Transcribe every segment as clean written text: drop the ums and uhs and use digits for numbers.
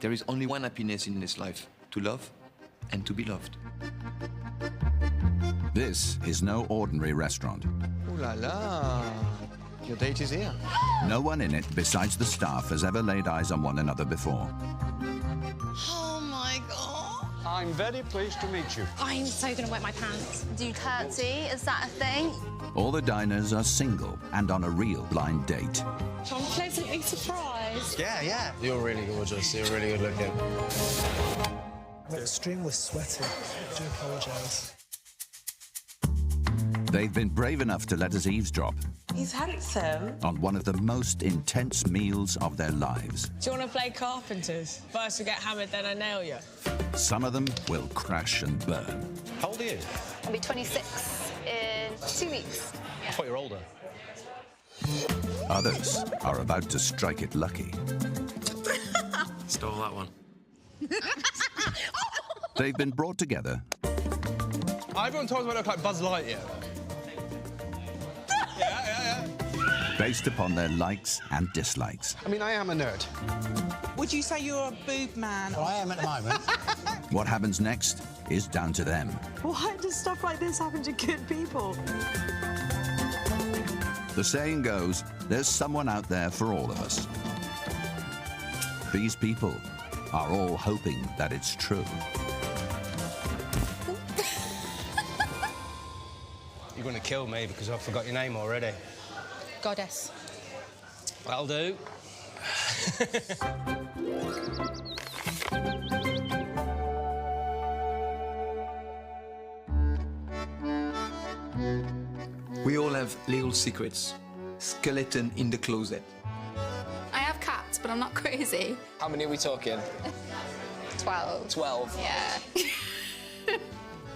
There is only one happiness in this life, to love and to be loved. This is no ordinary restaurant. Ooh la la, your date is here. No one in it besides the staff has ever laid eyes on one another before. Oh my God. I'm very pleased to meet you. I'm so gonna wet my pants. Do curtsy, is that a thing? All the diners are single and on a real blind date. I'm pleasantly surprised. Yeah. You're really gorgeous. You're really good looking. I'm extremely sweaty. I do apologise. They've been brave enough to let us eavesdrop He's handsome. on one of the most intense meals of their lives. Do you want to play carpenters? First we get hammered, then I nail you. Some of them will crash and burn. How old are you? I'll be 26 in 2 weeks. I thought you were older. Others are about to strike it lucky. Stole that one. They've been brought together Everyone tells me I look like Buzz Lightyear. Yeah. based upon their likes and dislikes. I mean, I am a nerd. Would you say you're a boob man? Well, I am at the moment. What happens next is down to them. Why does stuff like this happen to good people? The saying goes, there's someone out there for all of us. These people are all hoping that it's true. You're going to kill me because I forgot your name already. Goddess. That'll do. We all have little secrets. Skeleton in the closet. I have cats, but I'm not crazy. How many are we talking? 12. 12. Yeah.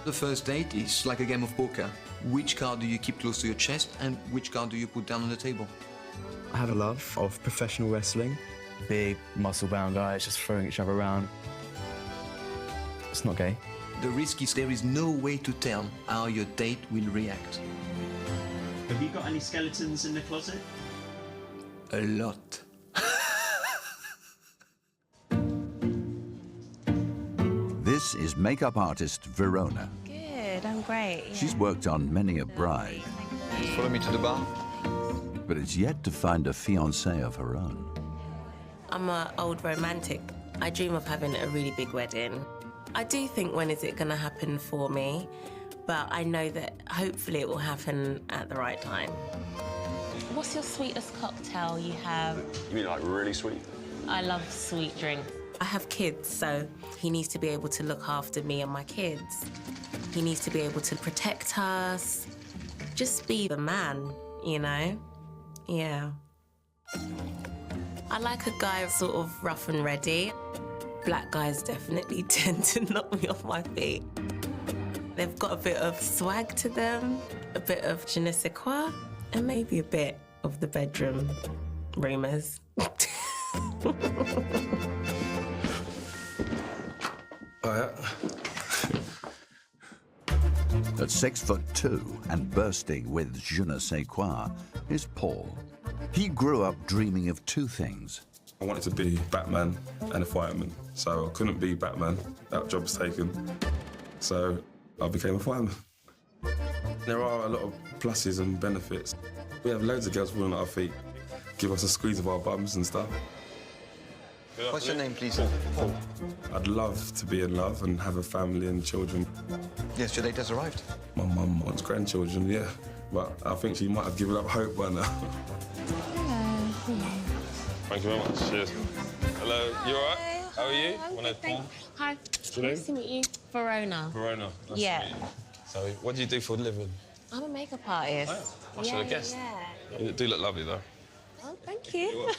The first date is like a game of poker. Which card do you keep close to your chest and which card do you put down on the table? I have a love of professional wrestling. Big, muscle-bound guys just throwing each other around. It's not gay. The risk is there is no way to tell how your date will react. Have you got any skeletons in the closet? A lot. This is makeup artist Verona. Good, I'm great. Yeah. She's worked on many a bride, Follow me to the bar. but it's yet to find a fiancé of her own. I'm an old romantic. I dream of having a really big wedding. I do think, when is it going to happen for me? But I know that hopefully it will happen at the right time. What's your sweetest cocktail you have? You mean like really sweet? I love sweet drinks. I have kids, so he needs to be able to look after me and my kids. He needs to be able to protect us. Just be the man, you know? Yeah. I like a guy sort of rough and ready. Black guys definitely tend to knock me off my feet. They've got a bit of swag to them, a bit of je ne sais quoi, and maybe a bit of the bedroom rumours. At 6'2" and bursting with je ne sais quoi is Paul. He grew up dreaming of two things. I wanted to be Batman and a fireman, so I couldn't be Batman. That job was taken. So I became a fireman. There are a lot of pluses and benefits. We have loads of girls falling at our feet, give us a squeeze of our bums and stuff. What's your name, please? Paul. I'd love to be in love and have a family and children. Yes, your date has arrived. My mum wants grandchildren, yeah, but I think she might have given up hope by now. Thank you very much. Cheers. Hello, you all right? How are you? Hi. What's your name? Nice to meet you. Verona. Verona. Nice Yeah. to meet you. So, what do you do for a living? I'm a makeup artist. Oh, I should have guessed. Yeah. You do look lovely, though. Oh, thank you.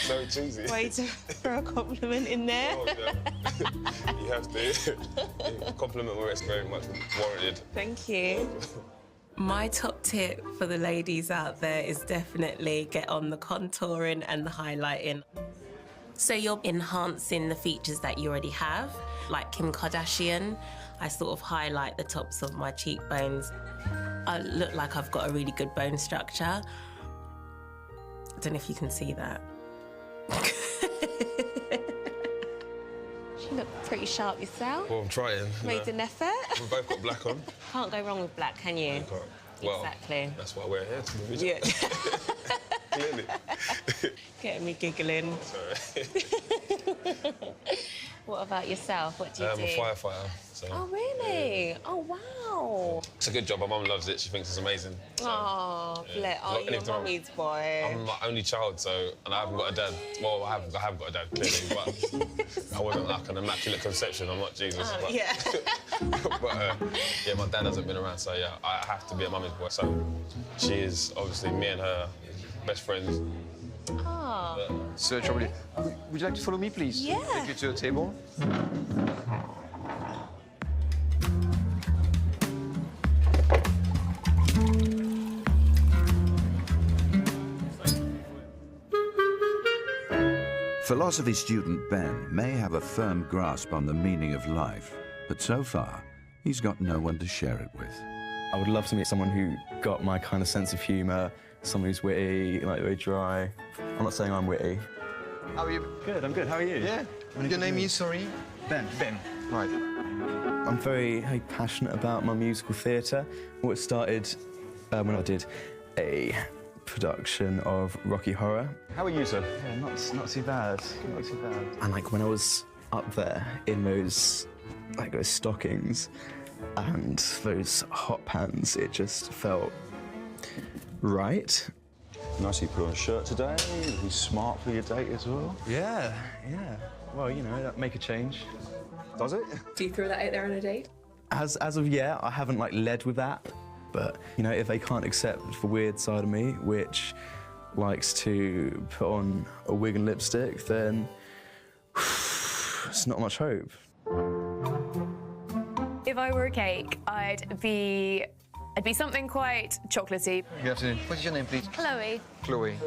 So cheesy. Way to throw a compliment in there. Oh, yeah. You have to. Compliment where it's very much warranted. Thank you. My top tip for the ladies out there is definitely get on the contouring and the highlighting. So you're enhancing the features that you already have. Like Kim Kardashian, I sort of highlight the tops of my cheekbones. I look like I've got a really good bone structure. I don't know if you can see that. pretty sharp yourself. Well, I'm trying. Made an effort. We've both got black on. Can't go wrong with black, can you? Well, exactly. That's why we're here, to be honest. Yeah. Clearly. Getting me giggling. Sorry. What about yourself? What do you do? I'm a firefighter. So, Oh, really? Oh, wow. it's a good job. My mum loves it. She thinks it's amazing. So, Oh, bless. Oh, Look, you're anytime- mummy's boy. I'm my only child, and I haven't got a dad. Well, I have got a dad, clearly, but I wasn't like an immaculate conception. I'm not Jesus. But, Yeah. but yeah, my dad hasn't been around, so yeah, I have to be a mummy's boy. So she is obviously me and her best friends. Oh. So, Charlie, would you like to follow me, please? Yeah. Take you to the table. Philosophy student Ben may have a firm grasp on the meaning of life, but so far, he's got no one to share it with. I would love to meet someone who got my kind of sense of humour, someone who's witty, like very dry. I'm not saying I'm witty. How are you? Good, I'm good. How are you? Yeah. Your name is, sorry? Ben. Ben. Right. I'm very passionate about my musical theatre. Well, it started when I did a production of Rocky Horror. How are you, sir? Yeah, not too bad. Not too bad. And like when I was up there in those stockings and those hot pants, it just felt right. Nice you put on a shirt today. Be smart for your date as well. Yeah. Well, you know, that make a change. Does it? Do you throw that out there on a date? As of yet, I haven't led with that. But, you know, if they can't accept the weird side of me, which likes to put on a wig and lipstick, then it's not much hope. If I were a cake, I'd be something quite chocolatey. Good afternoon. What is your name, please? Chloe. Chloe.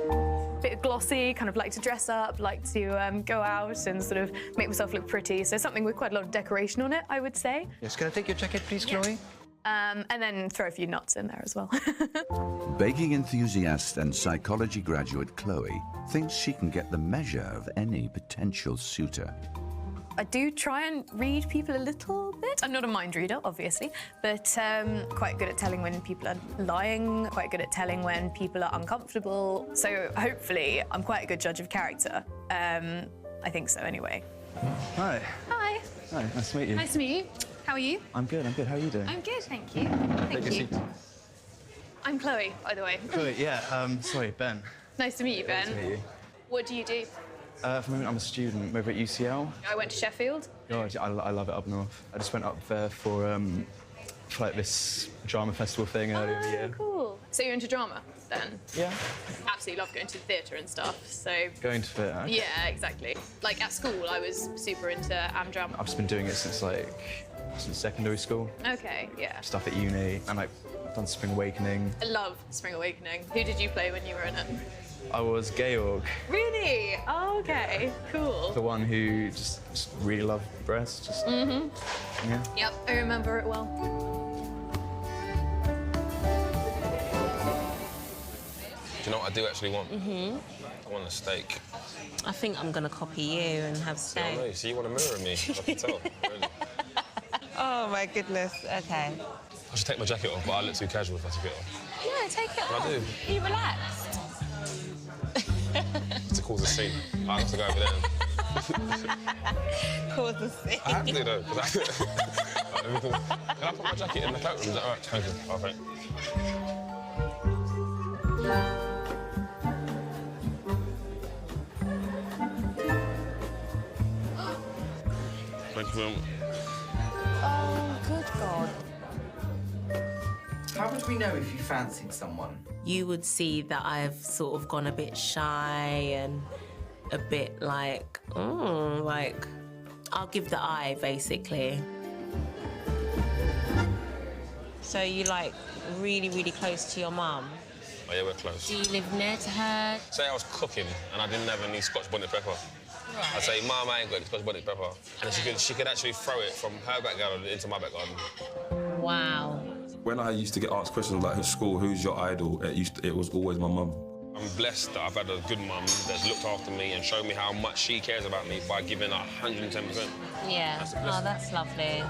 Bit glossy, kind of like to dress up, like to go out and sort of make myself look pretty. So something with quite a lot of decoration on it, I would say. Yes, can I take your jacket, please, Chloe? And then throw a few nuts in there as well. Baking enthusiast and psychology graduate Chloe thinks she can get the measure of any potential suitor. I do try and read people a little bit. I'm not a mind reader, obviously, but quite good at telling when people are lying, quite good at telling when people are uncomfortable. So hopefully I'm quite a good judge of character. I think so, anyway. Hi. Hi. Hi, nice to meet you. Nice to meet you. How are you? I'm good. How are you doing? I'm good, thank you. Thank you. I'm Chloe, by the way. Chloe, yeah. Sorry, Ben. Nice to meet you, Ben. Nice to meet you. What do you do? For the moment, I'm a student over at UCL. I went to Sheffield. God, I love it up north. I just went up there for like this drama festival thing earlier in the year. Cool. So you're into drama, then? Yeah. Absolutely love going to the theatre and stuff, so... Going to theatre? Yeah, exactly. Like, at school, I was super into drama. I've just been doing it since secondary school. Okay, yeah. Stuff at uni, and I've done Spring Awakening. I love Spring Awakening. Who did you play when you were in it? I was Georg. Really? Oh, okay, cool. The one who just really loved breasts. Mm-hmm. Yeah. Yep, I remember it well. Do you know what I do actually want? Mm-hmm. I want a steak. I think I'm going to copy you and have See, I steak. know. See, you want to mirror me. I can tell. Really. Oh, my goodness. OK. I should take my jacket off, but I look too casual if I take it off. No, take it off. I do. Are you relaxed? To cause a scene. I have to go over there. Cause a scene. I have to, though. Can I put my jacket in the cloakroom? Is that all right? Thank you. Oh, thank Thank you very much. Oh, good God. How would we know if you fancied someone? You would see that I've sort of gone a bit shy and a bit like, I'll give the eye, basically. So you like really, really close to your mum? Oh, yeah, we're close. Do you live near to her? Say I was cooking and I didn't have any Scotch bonnet pepper. Right. I'd say, Mum, I ain't got any Scotch bonnet pepper. And she could actually throw it from her back garden into my back garden. Wow. When I used to get asked questions like, who's school, who's your idol, it was always my mum. I'm blessed that I've had a good mum that's looked after me and shown me how much she cares about me by giving 110%. Yeah. Oh, that's lovely.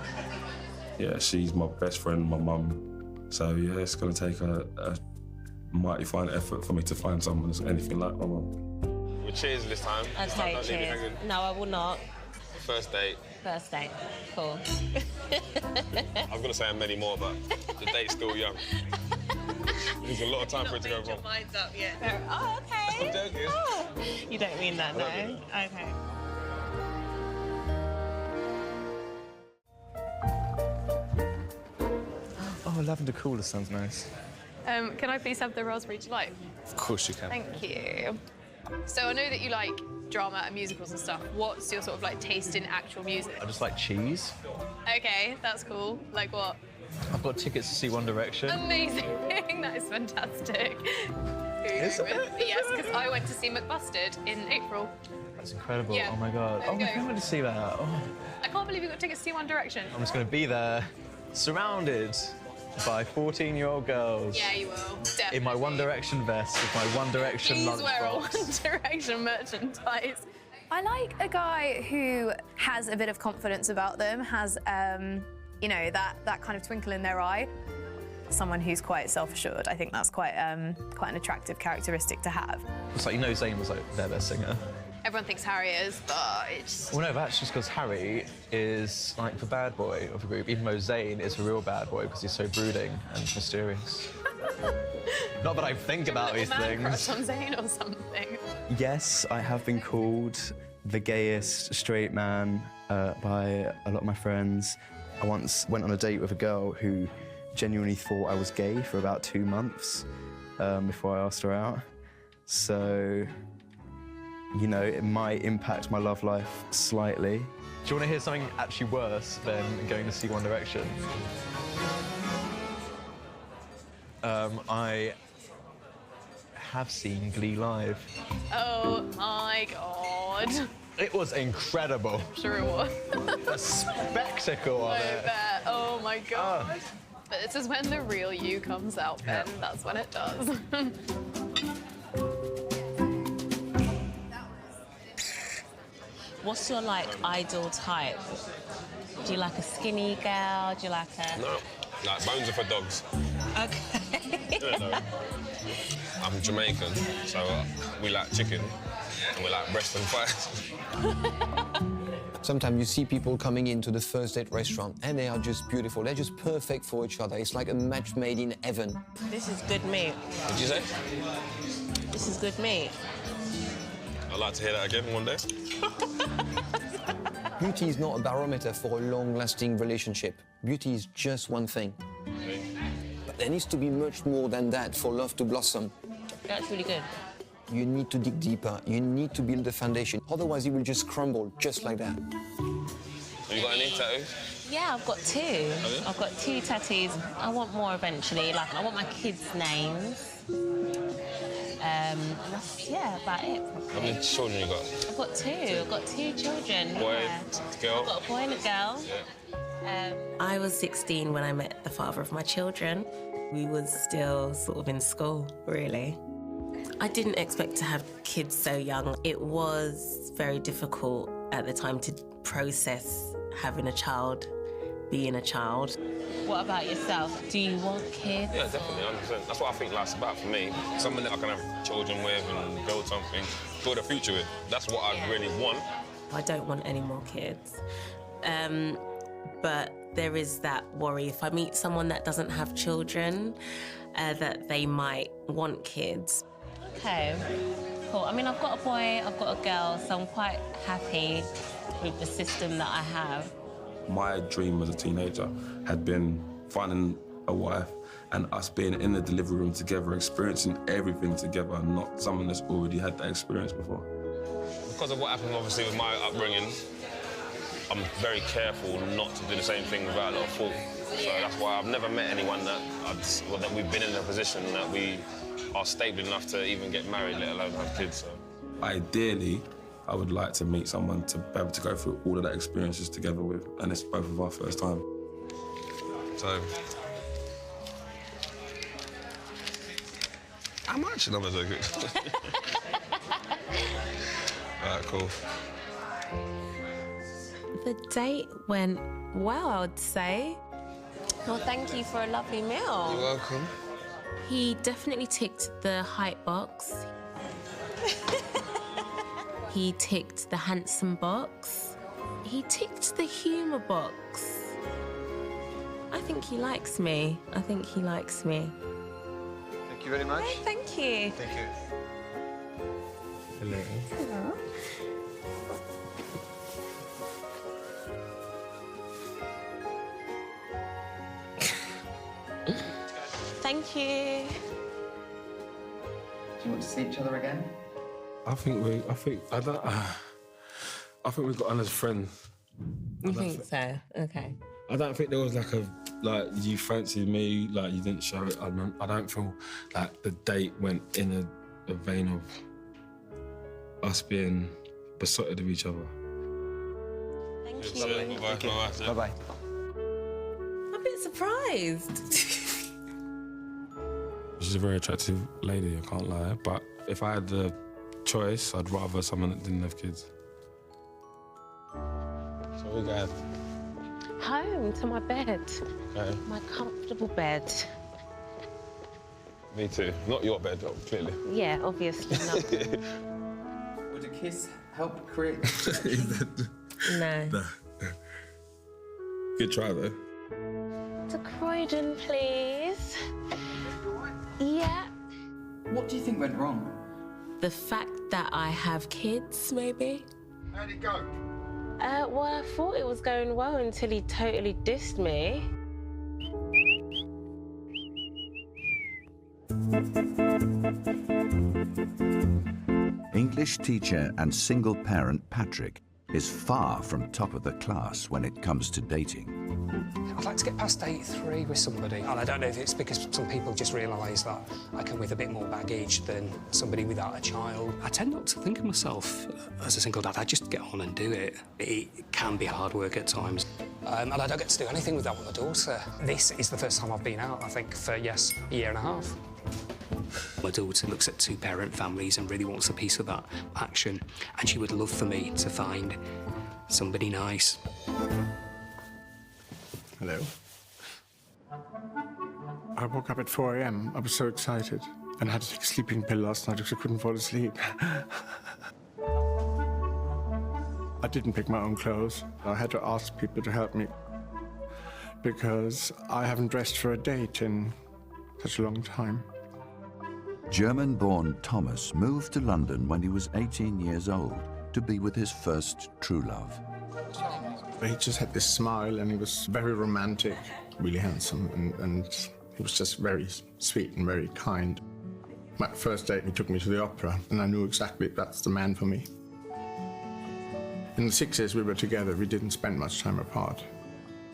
Yeah, she's my best friend, my mum. So, yeah, it's going to take a mighty fine effort for me to find someone that's anything like my mum. Well, cheers this time. Okay, cheers. No, I will not. First date. First date. Cool. I was going to say many more, but the date's still young. There's a lot of time for it to go wrong. Mind's up yet. Oh, okay. I'm joking. Oh. You don't mean that, no? Okay. Oh, lavender cooler sounds nice. Can I please have the raspberry delight? Of course you can. Thank you. So I know that you like drama and musicals and stuff. What's your sort of like taste in actual music? I just like cheese. Okay, that's cool. Like what? I've got tickets to see One Direction. Amazing. That is fantastic. Is it? Yes, because I went to see McBusted in April. That's incredible. Yeah. Oh my God. There Oh, we my go. friend went to see that. Oh. I can't believe you got tickets to see One Direction. I'm just going to be there, surrounded by 14-year-old girls. Yeah, you will. Definitely. In my One Direction vest with my One Direction Please wear a lunchbox. One Direction merchandise. I like a guy who has a bit of confidence about them, has, you know, that kind of twinkle in their eye. Someone who's quite self-assured. I think that's quite an attractive characteristic to have. It's like, you know, Zayn was like their best singer. Everyone thinks Harry is, but it's... Well, no, that's just because Harry is like the bad boy of the group, even though Zayn is the real bad boy because he's so brooding and mysterious. Not that I think about these things. Crush on Zayn or something. Yes, I have been called the gayest straight man by a lot of my friends. I once went on a date with a girl who genuinely thought I was gay for about 2 months before I asked her out. So, you know, it might impact my love life slightly. Do you want to hear something actually worse than going to see One Direction? I have seen Glee live. Oh my God. It was incredible. Sure it was. The spectacle of I it. bet. Oh my God. But this is when the real you comes out, Ben. Yeah. That's when it does. What's your, like, ideal type? Do you like a skinny girl? Do you like a... No, like bones are for dogs. Okay. No. I'm Jamaican, so we like chicken and we like breast and thighs. Sometimes you see people coming into the first date restaurant and they are just beautiful. They're just perfect for each other. It's like a match made in heaven. This is good meat. What'd you say? This is good meat. I'd like to hear that again one day. Beauty is not a barometer for a long-lasting relationship. Beauty is just one thing. But there needs to be much more than that for love to blossom. That's really good. You need to dig deeper. You need to build the foundation. Otherwise, it will just crumble, just like that. Have you got any tattoos? Yeah, I've got 2. Have you? I've got 2 tattoos. I want more eventually. Like, I want my kids' names. And that's, yeah, about it. How many children you got? I've got 2. I've got 2 children. Boy, yeah. girl? I've got a boy and a girl. Yeah. I was 16 when I met the father of my children. We was still sort of in school, really. I didn't expect to have kids so young. It was very difficult at the time to process having a child, being a child. What about yourself? Do you want kids? Yeah, definitely, 100%. That's what I think life's about for me. Someone that I can have children with and build something, build a future with. That's what I really want. I don't want any more kids. But there is that worry. If I meet someone that doesn't have children, that they might want kids. Okay, cool. I mean, I've got a boy, I've got a girl, so I'm quite happy with the system that I have. My dream as a teenager had been finding a wife and us being in the delivery room together, experiencing everything together, not someone that's already had that experience before. Because of what happened, obviously, with my upbringing, I'm very careful not to do the same thing without a lot of thought. So that's why I've never met anyone that we've been in a position that we are stable enough to even get married, let alone have kids. So. Ideally, I would like to meet someone to be able to go through all of that experiences together with, and it's both of our first time. So, How much? No, I'm joking. All right, cool. The date went well, I would say. Well, thank you for a lovely meal. You're welcome. He definitely ticked the height box. He ticked the handsome box. He ticked the humour box. I think he likes me. I think he likes me. Thank you very much. Hey, thank you. Thank you. Hello. Hello. Thank you. Do you want to see each other again? I think we've got Anna's friend. You think so? Okay. I don't think there was like you fancied me, like you didn't show it. I don't feel like the date went in a vein of us being besotted of each other. Thank you. Bye-bye. Bye-bye. I'm a bit surprised. She's a very attractive lady, I can't lie. But if I had the choice, I'd rather someone that didn't have kids. So we go. Home to my bed. Okay. My comfortable bed. Me too. Not your bed, clearly. Yeah, obviously not. Would a kiss help create... No. No. Good try, though. To Croydon, please. Yeah. What do you think went wrong? The fact that I have kids, maybe? How'd it go? Well, I thought it was going well until he totally dissed me. English teacher and single parent Patrick is far from top of the class when it comes to dating. I'd like to get past date 3 with somebody, and I don't know if it's because some people just realise that I come with a bit more baggage than somebody without a child. I tend not to think of myself as a single dad. I just get on and do it. It can be hard work at times, and I don't get to do anything with that with my daughter. This is the first time I've been out, I think, for, yes, a year and a half. My daughter looks at 2-parent families and really wants a piece of that action, and she would love for me to find somebody nice. Hello. I woke up at 4 a.m. I was so excited and had to take a sleeping pill last night because I couldn't fall asleep. I didn't pick my own clothes. I had to ask people to help me because I haven't dressed for a date in such a long time. German-born Thomas moved to London when he was 18 years old to be with his first true love. He just had this smile and he was very romantic, really handsome, and he was just very sweet and very kind. My first date, he took me to the opera, and I knew exactly that's the man for me. In the 6 years we were together, we didn't spend much time apart.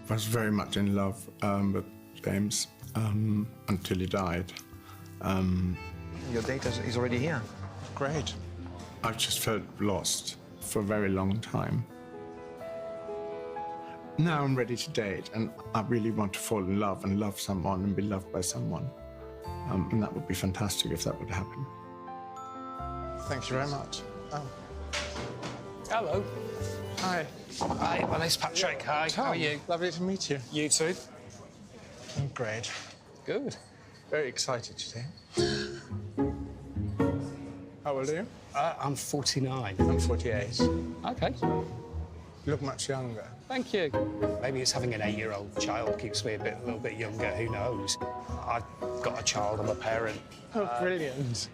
I was very much in love with James until he died. Your date is already here. Great. I just felt lost for a very long time. Now I'm ready to date, and I really want to fall in love and love someone and be loved by someone. And that would be fantastic if that would happen. Thank you very much. Oh. Hello. Hi. Hi, my name's Patrick. Hi, Tom, how are you? Lovely to meet you. You too. I'm great. Good. Very excited today. How old are you? I'm 49. I'm 48. OK. You look much younger. Thank you. Maybe it's having an 8-year-old child keeps me a little bit younger, who knows? I've got a child, I'm a parent. Oh, brilliant.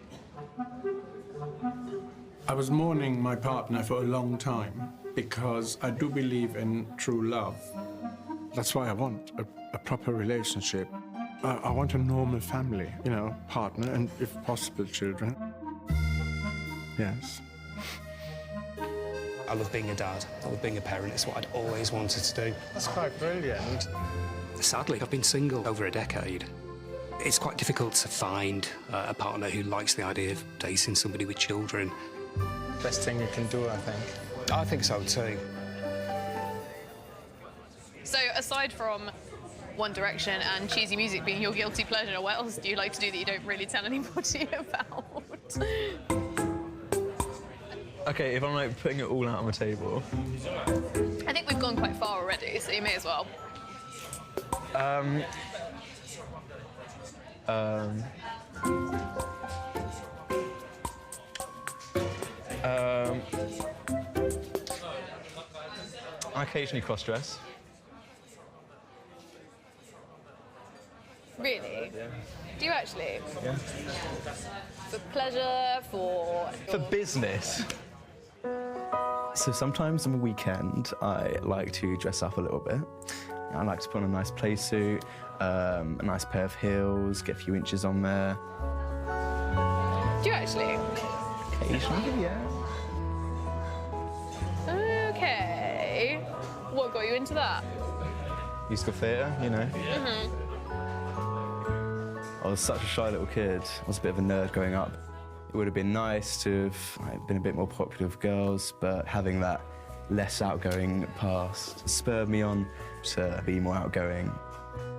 I was mourning my partner for a long time because I do believe in true love. That's why I want a proper relationship. I want a normal family, you know, partner and, if possible, children. Yes. I love being a dad. I love being a parent. It's what I'd always wanted to do. That's quite brilliant. Sadly, I've been single over a decade. It's quite difficult to find a partner who likes the idea of dating somebody with children. Best thing you can do, I think. I think so too. So aside from One Direction and cheesy music being your guilty pleasure, what else do you like to do that you don't really tell anybody about? Okay, if I'm like putting it all out on the table. I think we've gone quite far already, so you may as well. I occasionally cross-dress. Really? Yeah. Do you actually? Yeah. For pleasure, For business. So sometimes on the weekend, I like to dress up a little bit. I like to put on a nice play suit, a nice pair of heels, get a few inches on there. Do you actually? Occasionally, yeah. Okay. What got you into that? Musical theatre, you know. I was such a shy little kid. I was a bit of a nerd growing up. It would have been nice to have been a bit more popular with girls, but having that less outgoing past spurred me on to be more outgoing.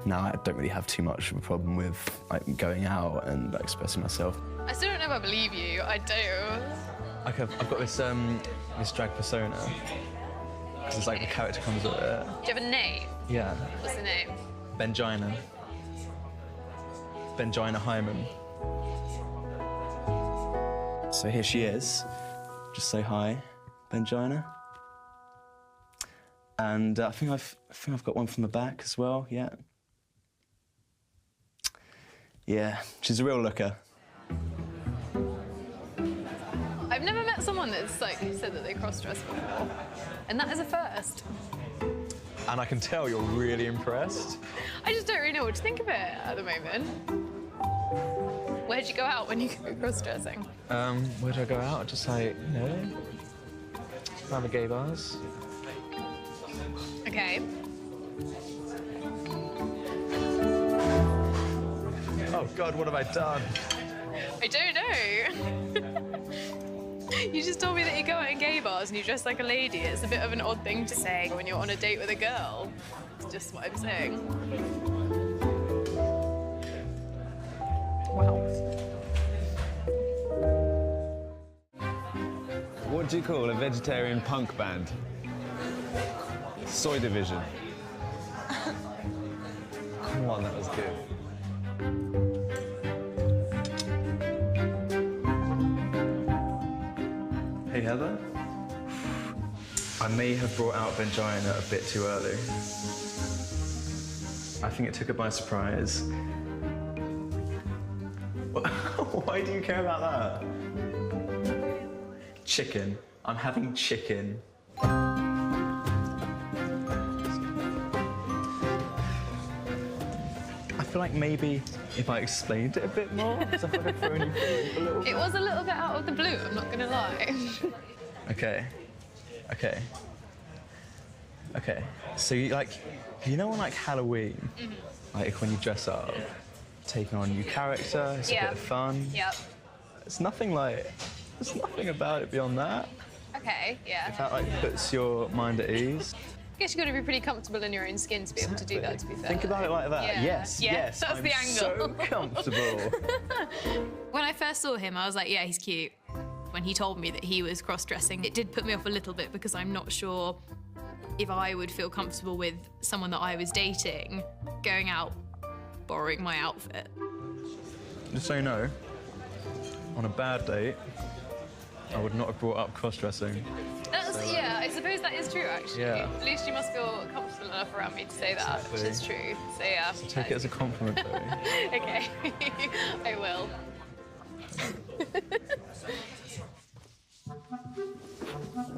Now I don't really have too much of a problem with going out and expressing myself. I still don't know if I believe you. I do. I've got this this drag persona. Because it's like the character comes with it. Do you have a name? Yeah. What's the name? Benjina. Benjina Hyman. So here she is. Just say hi, Benjina. And I think I've got one from the back as well. Yeah. Yeah, she's a real looker. I've never met someone that's like said that they cross-dress before, and that is a first. And I can tell you're really impressed. I just don't really know what to think of it at the moment. Where'd you go out when you go cross-dressing? Where do I go out? Just like, you know, around the gay bars. Okay. Oh God, what have I done? I don't know. You just told me that you go out in gay bars and you dress like a lady. It's a bit of an odd thing to say when you're on a date with a girl. It's just what I'm saying. Wow. What do you call a vegetarian punk band? Soy Division. Come on, that was good. Hey, Heather. I may have brought out Benjina a bit too early. I think it took her by surprise. Why do you care about that? Chicken. I'm having chicken. I feel like maybe if I explained it a bit more, I feel like I've thrown you a little bit. It was a little bit out of the blue, I'm not gonna lie. Okay. So you know on like Halloween, like when you dress up, taking on a new character, it's a bit of fun. Yep. There's nothing about it beyond that. Okay, yeah. If that like puts your mind at ease. I guess you've got to be pretty comfortable in your own skin to be able to do that, to be fair. Think about it like that. Yeah. Yes, Yeah, yes. that's I'm the angle. so comfortable. When I first saw him, I was like, yeah, he's cute. When he told me that he was cross-dressing, it did put me off a little bit because I'm not sure if I would feel comfortable with someone that I was dating going out borrowing my outfit. Just so you know, on a bad date, I would not have brought up cross-dressing. Yeah, I suppose that is true, actually. Yeah. At least you must feel comfortable enough around me to say that, which is true. So, yeah. So take it as a compliment, though. Okay, I will.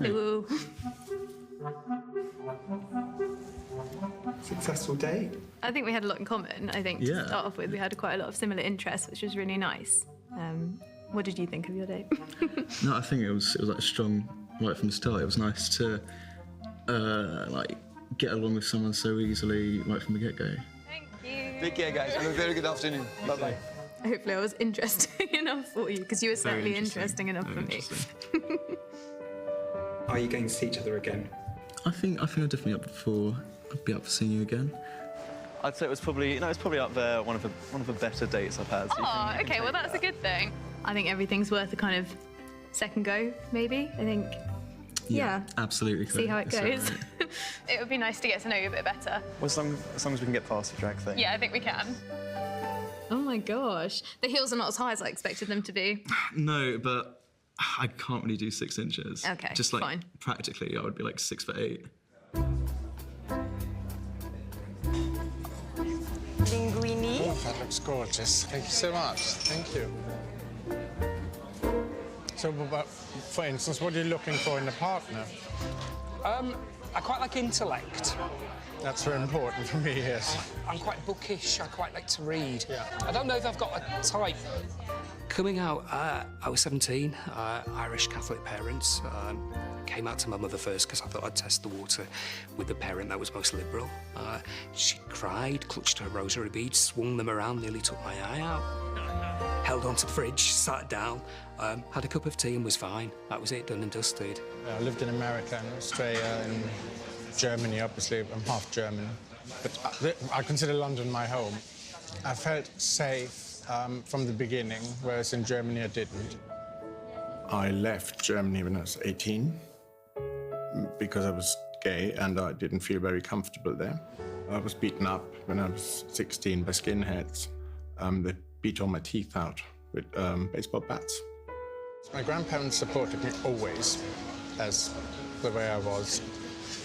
Ooh. Successful date. I think we had a lot in common. I think to start off with, we had quite a lot of similar interests, which was really nice. What did you think of your date? No, I think it was like strong right from the start. It was nice to like get along with someone so easily right from the get-go. Thank you. Take care, guys. Have a very good afternoon. Bye-bye. Hopefully I was interesting enough for you, because you were certainly interesting enough for me. Are you going to see each other again? I think I'd definitely I'd be up for seeing you again. I'd say it was probably, it's probably up there, one of the better dates I've had. So Oh, okay, well that's a good thing. I think everything's worth a kind of second go, maybe. I think, yeah. Absolutely. See how it goes. It would be nice to get to know you a bit better. Well, as long as we can get past the drag thing. Yeah, I think we can. Oh my gosh. The heels are not as high as I expected them to be. No, but I can't really do 6 inches. Okay, Just like, fine. practically, I would be like 6'8". Linguini. Oh, that looks gorgeous. Thank you so much. Thank you. So, for instance, what are you looking for in a partner? I quite like intellect. That's very important for me, yes. I'm quite bookish. I quite like to read. Yeah. I don't know if I've got a type. Coming out, I was 17, Irish Catholic parents. Came out to my mother first because I thought I'd test the water with the parent that was most liberal. She cried, clutched her rosary beads, swung them around, nearly took my eye out. Held onto the fridge, sat down, had a cup of tea and was fine. That was it, done and dusted. I lived in America and Australia and Germany, obviously. I'm half German. But I consider London my home. I felt safe from the beginning, whereas in Germany I didn't. I left Germany when I was 18 because I was gay and I didn't feel very comfortable there. I was beaten up when I was 16 by skinheads. They beat all my teeth out with baseball bats. My grandparents supported me always as the way I was.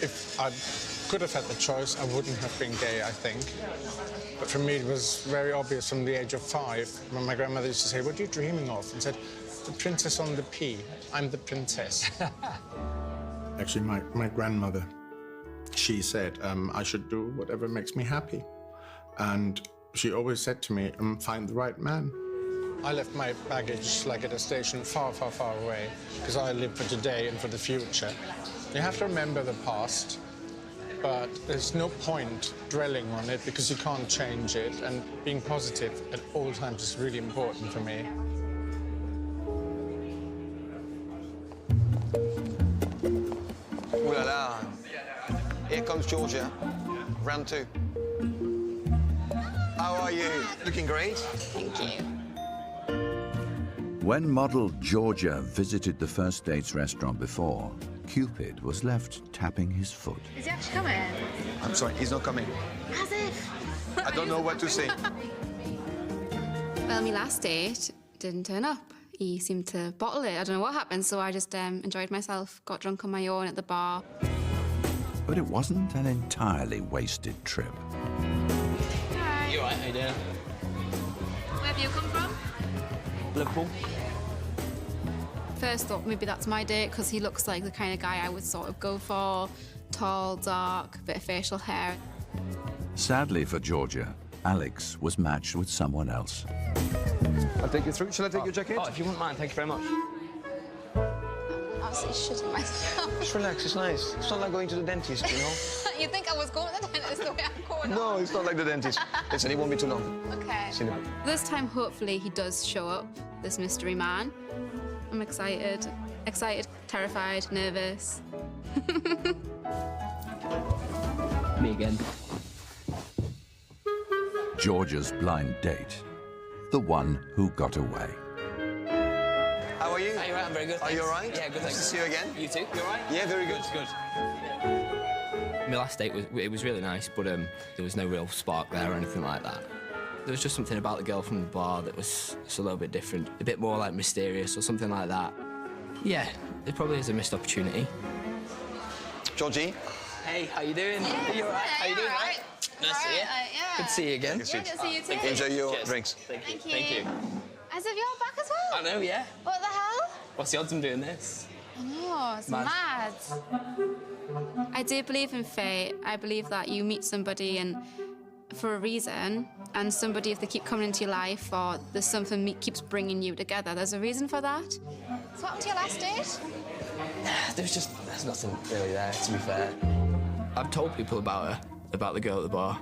If I could have had the choice, I wouldn't have been gay, I think. But for me, it was very obvious from the age of 5 when my grandmother used to say, "What are you dreaming of?" and said, "The princess on the P. I'm the princess." Actually, my grandmother, she said I should do whatever makes me happy. And she always said to me, find the right man. I left my baggage like at a station far, far, far away because I live for today and for the future. You have to remember the past, but there's no point dwelling on it because you can't change it, and being positive at all times is really important for me. Ooh la la. Here comes Georgia. Round 2. How are you? Looking great. Thank you. When model Georgia visited the first dates restaurant before, Cupid was left tapping his foot. Is he actually coming? I'm sorry, he's not coming. As if. I don't know what to say. Well, my last date didn't turn up. He seemed to bottle it. I don't know what happened, so I just enjoyed myself, got drunk on my own at the bar. But it wasn't an entirely wasted trip. Hi. You all right? How you doing? Where have you come from? Liverpool. First thought maybe that's my date because he looks like the kind of guy I would sort of go for. Tall, dark, bit of facial hair. Sadly for Georgia, Alex was matched with someone else. I'll take you through. Shall I take your jacket? Oh, if you wouldn't mind, thank you very much. I'm absolutely shitting myself. Just relax, it's nice. It's not like going to the dentist, you know? You think I was going to the dentist the way I'm going? No, it's not like the dentist. Listen, it won't be too long. Okay. See you in a bit. This time, hopefully, he does show up, this mystery man. I'm excited. Excited, terrified, nervous. Me again. Georgia's blind date. The one who got away. How are you? Are you right? I'm very good. Are you all right? Yeah, good. Nice to see you again. You too? You all right? Yeah, very good. Good. My last date was really nice, but there was no real spark there or anything like that. There was just something about the girl from the bar that was just a little bit different, a bit more like mysterious or something like that. Yeah, there probably is a missed opportunity. Georgie. Hey, how you doing? Are you all right? How you doing? All right. Nice to see you. Yeah. Good to see you again. Yeah, good to see you too. Enjoy your Cheers. drinks. Thank you. Thank you. As if you're back as well. I know, yeah. What the hell? What's the odds I'm doing this? I know, it's mad. I do believe in fate. I believe that you meet somebody and for a reason, and somebody, if they keep coming into your life or there's something keeps bringing you together, there's a reason for that. So what happened to your last date? There's nothing really there, to be fair. I've told people about her, about the girl at the bar.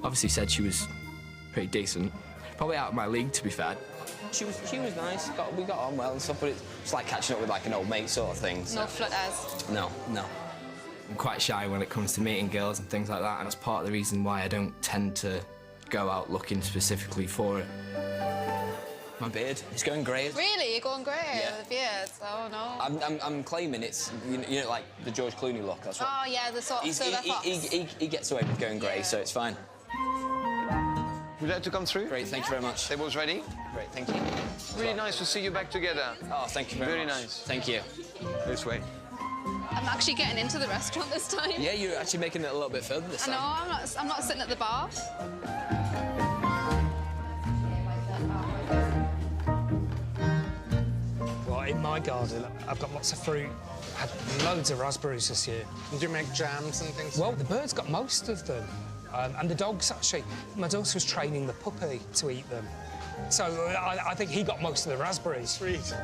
Obviously said she was pretty decent. Probably out of my league, to be fair. She was nice, we got on well and stuff, but it's like catching up with like an old mate sort of thing. So. No flutters. No. I'm quite shy when it comes to meeting girls and things like that, and that's part of the reason why I don't tend to go out looking specifically for it. My beard, it's going grey. Really? You're going grey with the beard? Oh, no. I'm claiming it's, you know, like the George Clooney look. That's what. Oh, yeah, the sort of silver fox. He gets away with going grey, so it's fine. Would you like to come through? Great, thank you very much. Tables ready? Great, thank you. Really nice to see you back together. Oh, thank you very much. Very nice. Thank you. This way. I'm actually getting into the restaurant this time. Yeah, you're actually making it a little bit further this I know, time. I'm not sitting at the bar. Well, in my garden, I've got lots of fruit. I had loads of raspberries this year. Do you make jams and things? Well, the birds got most of them. And the dogs, actually. My daughter was training the puppy to eat them. So I think he got most of the raspberries. Sweet.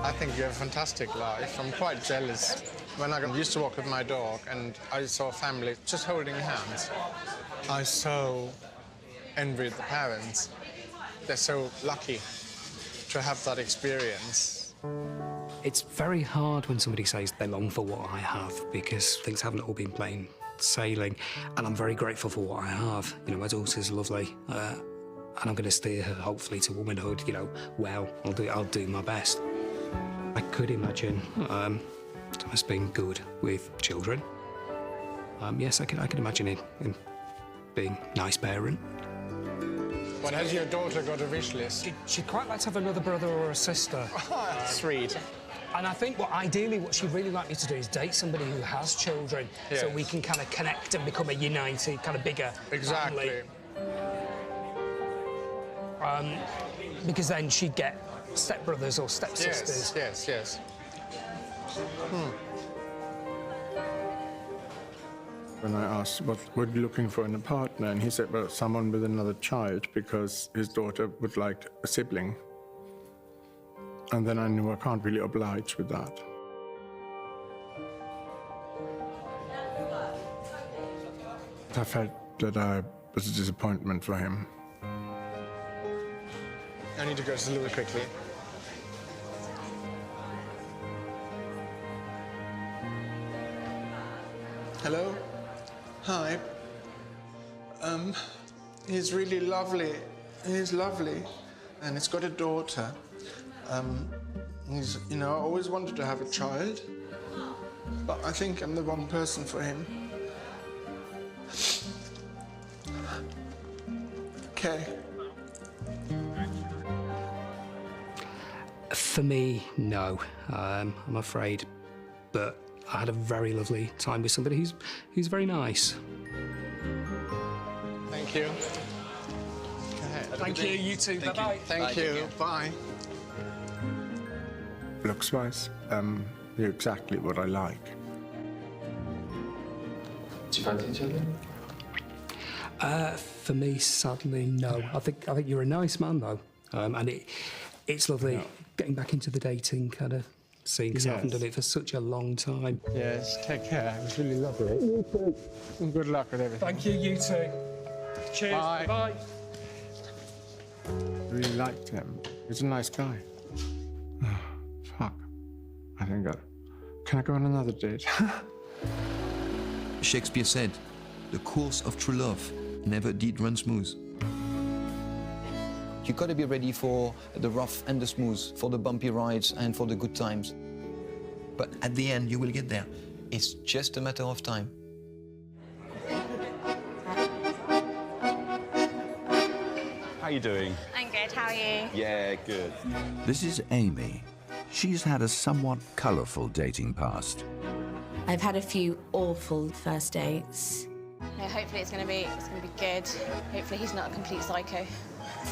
I think you have a fantastic life. I'm quite jealous. When I used to walk with my dog and I saw a family just holding hands, I so envied the parents. They're so lucky to have that experience. It's very hard when somebody says they long for what I have, because things haven't all been plain sailing, and I'm very grateful for what I have. You know, my daughter's lovely, and I'm going to steer her, hopefully, to womanhood, you know, well. I'll do my best. I could imagine Thomas being good with children. Yes, I can imagine him being a nice parent. What has your daughter got a wish list? She'd quite like to have another brother or a sister. Sweet. And I think ideally what she'd really like me to do is date somebody who has children, so we can kind of connect and become a united, kind of bigger family. Because then she'd get stepbrothers or stepsisters. Yes. When I asked what were you looking for in a partner, and he said, well, someone with another child, because his daughter would like a sibling. And then I knew I can't really oblige with that. I felt that I was a disappointment for him. I need to go to the loo quickly. Hello? Hi. He's really lovely. He's lovely. And he's got a daughter. He's, you know, I always wanted to have a child. But I think I'm the wrong person for him. Okay. For me, no. I'm afraid. But I had a very lovely time with somebody who's very nice. Thank you. Thank you, you too. Bye-bye. Thank you. Bye. Looks-wise, you're exactly what I like. Do you fancy each other? For me, sadly, no. I think you're a nice man, though. And it's lovely getting back into the dating kind of scene, because I haven't done it for such a long time. Yes, take care. It was really lovely. You too. And good luck with everything. Thank you, you too. Cheers. Bye. Bye. Really liked him. He's a nice guy. Oh, fuck. I think can I go on another date? Shakespeare said, the course of true love never did run smooth. You got to be ready for the rough and the smooth, for the bumpy rides and for the good times. But at the end, you will get there. It's just a matter of time. How you doing? I'm good, how are you? Yeah, good. This is Amy. She's had a somewhat colourful dating past. I've had a few awful first dates. Yeah, hopefully it's gonna be good. Hopefully he's not a complete psycho.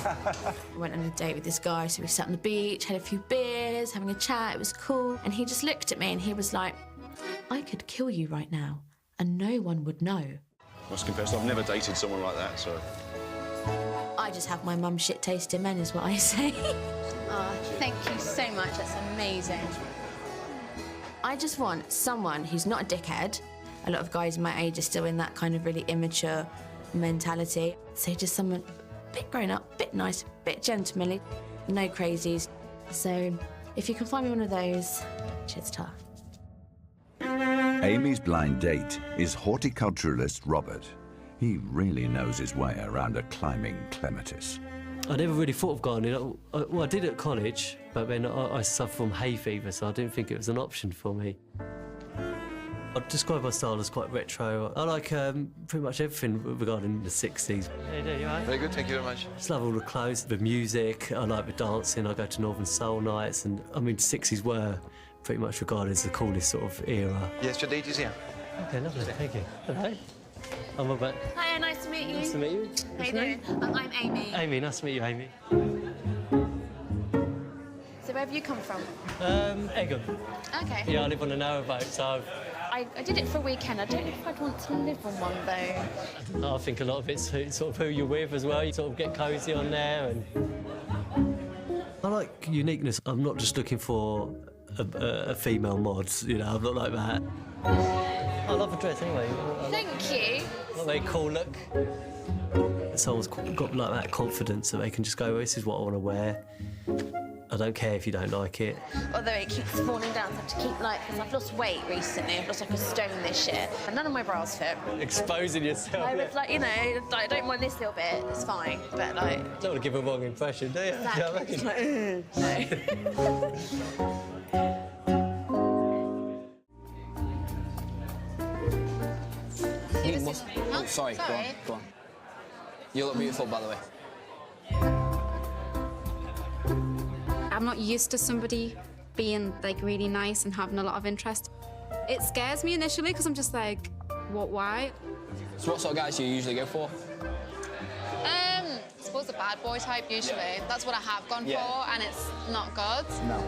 I went on a date with this guy, so we sat on the beach, had a few beers, having a chat, it was cool. And he just looked at me and he was like, I could kill you right now, and no one would know. I must confess, I've never dated someone like that, so... I just have my mum shit taste in men, is what I say. Oh, thank you so much, that's amazing. I just want someone who's not a dickhead. A lot of guys my age are still in that kind of really immature mentality. So just someone a bit grown up, a bit nice, a bit gentlemanly, no crazies. So if you can find me one of those, cheers, ta. Amy's blind date is horticulturalist Robert. He really knows his way around a climbing clematis. I never really thought of gardening. Well, I did at college, but then I suffer from hay fever, so I didn't think it was an option for me. I'd describe my style as quite retro. I like pretty much everything regarding the 60s. How you doing, you all right? Very good, thank you very much. I just love all the clothes, the music, I like the dancing, I go to Northern Soul nights, and I mean, 60s were pretty much regarded as the coolest sort of era. Yes, your date is here. OK, lovely, thank you. Hello. I'm Robert. Hiya, nice to meet you. Nice to meet you. How you doing? I'm Amy. Amy, nice to meet you, Amy. So where have you come from? Egham. Okay. Yeah, I live on a narrowboat, so I did it for a weekend. I don't know if I'd want to live on one, though. I think a lot of it's sort of who you're with as well. You sort of get cosy on there. And I like uniqueness. I'm not just looking for a female mod, you know, I'm not like that. I love a dress anyway. Thank you. Not very cool look. Someone's got like that confidence that they can just go, well, this is what I want to wear. I don't care if you don't like it. Although it keeps falling down, so I have to keep, like, because I've lost weight recently. I've lost like a stone this year, and none of my bras fit. Exposing yourself. I was like, you know, like, I don't mind this little bit, it's fine, but like... You don't want to give a wrong impression, do you? Exactly. Oh, sorry, go on. You look beautiful, by the way. I'm not used to somebody being like really nice and having a lot of interest. It scares me initially because I'm just like, what, why? So what sort of guys do you usually go for? I suppose the bad boy type usually. That's what I have gone for, and it's not good. No.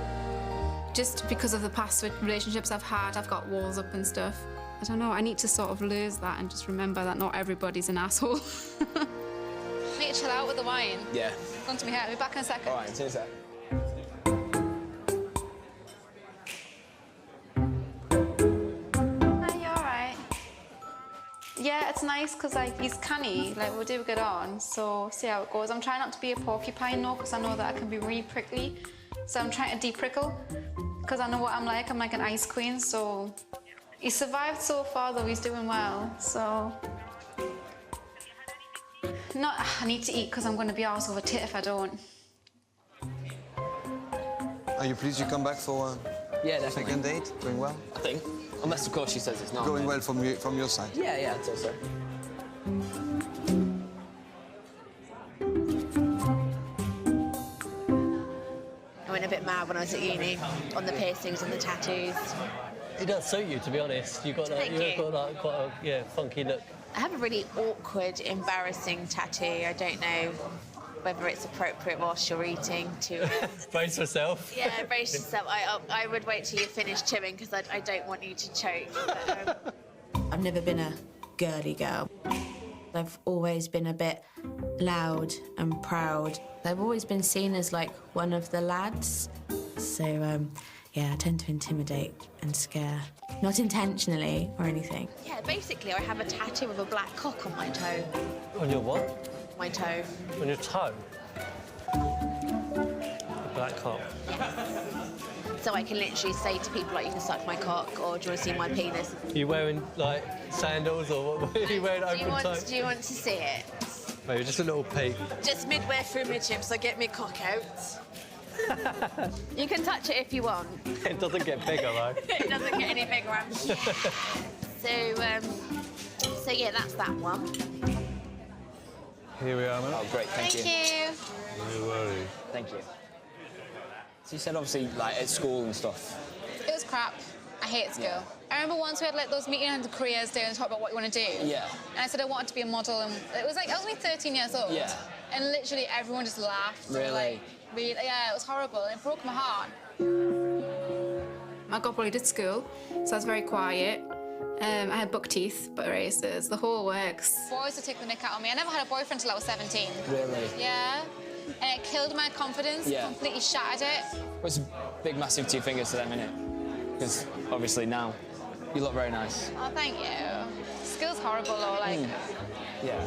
Just because of the past relationships I've had, I've got walls up and stuff. I don't know, I need to sort of lose that and just remember that not everybody's an asshole. Need to chill out with the wine. Yeah. Go on to me here. I'll be back in a second. All right, see you in a sec. Are you all right? Yeah, it's nice because like he's canny, like we do get on, so see how it goes. I'm trying not to be a porcupine though, because I know that I can be really prickly. So I'm trying to de-prickle, because I know what I'm like an ice queen, so... He survived so far though, he's doing well, so... I need to eat because I'm going to be arse over tit if I don't. Are you pleased you come back for yeah, definitely. second date? Going well? I think. Unless, of course, she says it's not. Going well from your side? Yeah, I'd say so. I went a bit mad when I was at uni, on the piercings and the tattoos. It does suit you, to be honest. You've got like, quite a funky look. I have a really awkward, embarrassing tattoo. I don't know whether it's appropriate whilst you're eating to... Brace yourself. Yeah, brace yourself. I would wait till you finish chewing because I don't want you to choke. But, I've never been a girly girl. I've always been a bit loud and proud. I've always been seen as like one of the lads. So, yeah, I tend to intimidate and scare. Not intentionally or anything. yeah, basically I have a tattoo of a black cock on my toe. On your what? My toe. On your toe? A black cock. So I can literally say to people, like, you can suck my cock, or do you want to see my penis? Are you wearing, like, sandals, or what? Are you wearing open toe? Do you want to see it? Maybe just a little peek. Just midway through mid-hips, I get my cock out. You can touch it if you want. It doesn't get bigger, though. It doesn't get any bigger, I'm So yeah, that's that one. Here we are, man. Oh, great, thank you. No worries. Thank you. So you said, obviously, like, at school and stuff. It was crap. I hate school. Yeah. I remember once we had like those meeting and careers day and talk about what you want to do. Yeah. And I said I wanted to be a model, and it was like I was only 13 years old. Yeah. And literally everyone just laughed. Really? Like, yeah, it was horrible. It broke my heart. I got bullied at school, so I was very quiet. I had buck teeth, butt races, the whole works. Boys would take the nick out of me. I never had a boyfriend until I was 17. Really? Yeah. And it killed my confidence, Yeah. completely shattered it. It's a big, massive 2 fingers to them, innit? Because obviously now you look very nice. Oh, thank you. School's horrible, though, like... Yeah.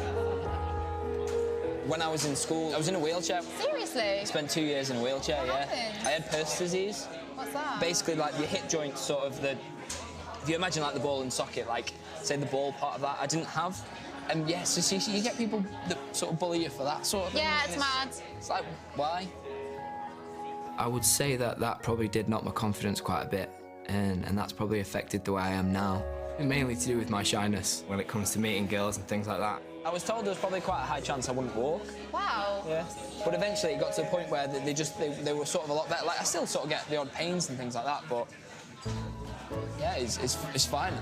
When I was in school, I was in a wheelchair. Seriously? I spent 2 years in a wheelchair, What yeah. happened? I had Purse disease. What's that? Basically, like, your hip joint, sort of, the If you imagine like the ball and socket, like say the ball part of that, I didn't have. And yes, so you get people that sort of bully you for that sort of thing. Yeah, it's mad. It's like, why? I would say that probably did knock my confidence quite a bit, and that's probably affected the way I am now. Mainly to do with my shyness when it comes to meeting girls and things like that. I was told there was probably quite a high chance I wouldn't walk. Wow. Yeah. But eventually it got to the point where they were sort of a lot better. Like, I still sort of get the odd pains and things like that, but yeah, it's fine.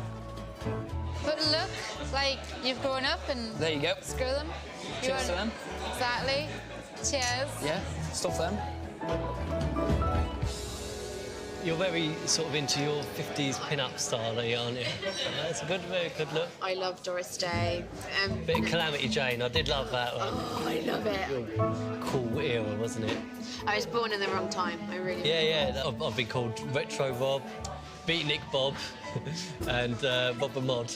But look, like, you've grown up and... There you go. Screw them. Cheers to them. Exactly. Cheers. Yeah, stuff them. You're very sort of into your 50s pin-up style, aren't you? That's a very good look. I love Doris Day. Bit of Calamity Jane, I did love that one. Oh, I love it. Cool era, wasn't it? I was born in the wrong time, I really Yeah. I've been called Retro Rob, Beatnik Bob, and Bob and Mod.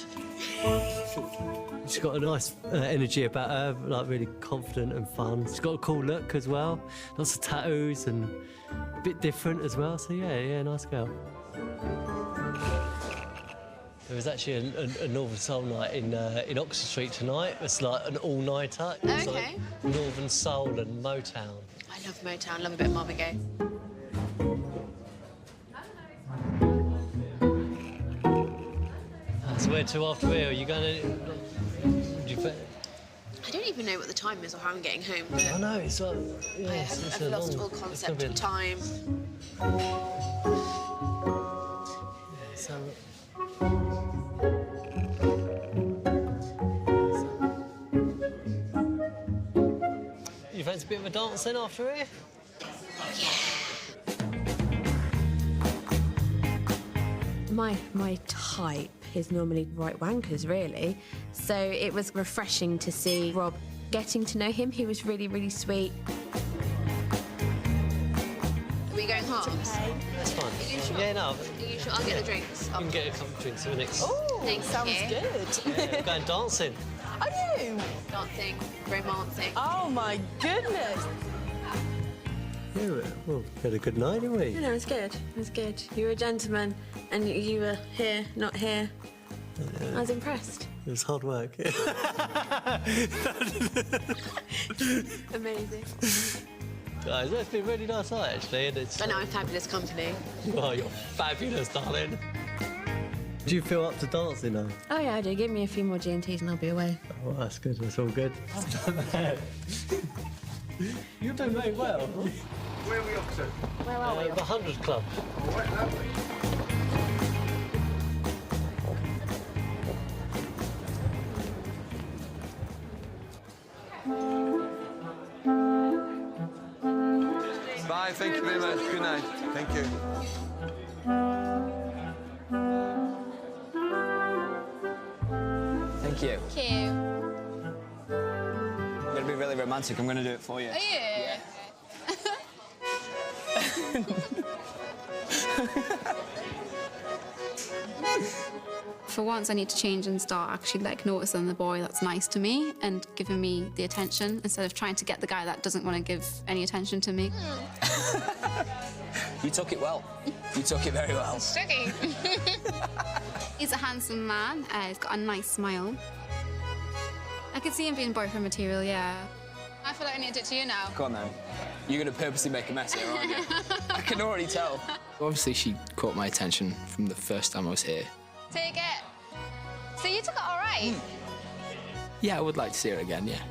She's got a nice energy about her, like really confident and fun. She's got a cool look as well, lots of tattoos and a bit different as well. So yeah, nice girl. There was actually a Northern Soul night in Oxford Street tonight. It's like an all-nighter. It's Okay. Like Northern Soul and Motown. I love Motown, love a bit of Marvin Gaye. So where to after here? Are you going to... I don't even know what the time is or how I'm getting home. But I know, it's like... Yeah, I've lost all concept of time. So... You fancy a bit of a dance then after here? My type is normally right wankers, really. So it was refreshing to see Rob getting to know him. He was really, really sweet. Are we going halves? That's fine. Are you sure? Yeah, no. Are you sure? I'll get the drinks. You can get a couple of drinks for the next... Oh, thank sounds you. good. Yeah, we're going dancing. Are you? Dancing, romancing. Oh, my goodness. Yeah, well, we had a good night, didn't we? No, it was good. It was good. You were a gentleman, and you were here, not here. I was impressed. It was hard work. Amazing. Guys, that's been a really nice night, actually. And it's... But now I'm fabulous company. Oh, you're fabulous, darling. Do you feel up to dancing now? Oh, yeah, I do. Give me a few more G&Ts and I'll be away. Oh, that's good. That's all good. You're doing very well. Where are we up to? Where are we? The 100 Club. All right, lovely. Bye, thank you very much. Good night. Thank you. Thank you. Thank you. I'm going to be really romantic. I'm going to do it for you. Are you? Yeah. For once, I need to change and start actually like noticing the boy that's nice to me and giving me the attention instead of trying to get the guy that doesn't want to give any attention to me. You took it well. You took it very well. Sticky. He's a handsome man. He's got a nice smile. I could see him being boyfriend material, yeah. I feel like I need to do it to you now. Go on, then. You're going to purposely make a mess here, aren't you? I can already tell. Obviously, she caught my attention from the first time I was here. Take it. So you took it all right? Yeah, I would like to see her again, yeah.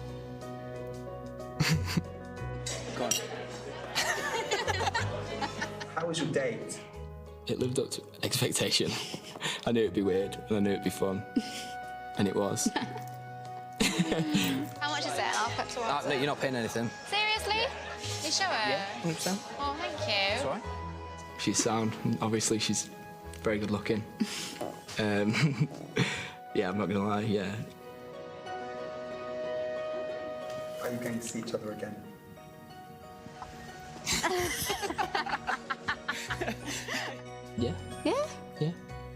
Go on. How was your date? It lived up to expectation. I knew it'd be weird, and I knew it'd be fun. And it was. How much is it? And I'll put towards No, it. you're not paying anything. Seriously? You sure? Yeah, 100%. Oh, thank you. It's all right. She's sound. Obviously, she's very good looking. Yeah, I'm not gonna lie, yeah. Are you going to see each other again? Yeah. Yeah? Yeah.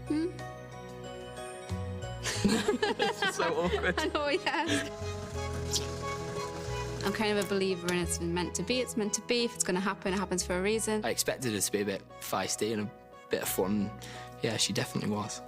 Hmm? So awkward. I know, yeah. I'm kind of a believer in it's meant to be, it's meant to be. If it's going to happen, it happens for a reason. I expected her to be a bit feisty and a bit of fun. Yeah, she definitely was.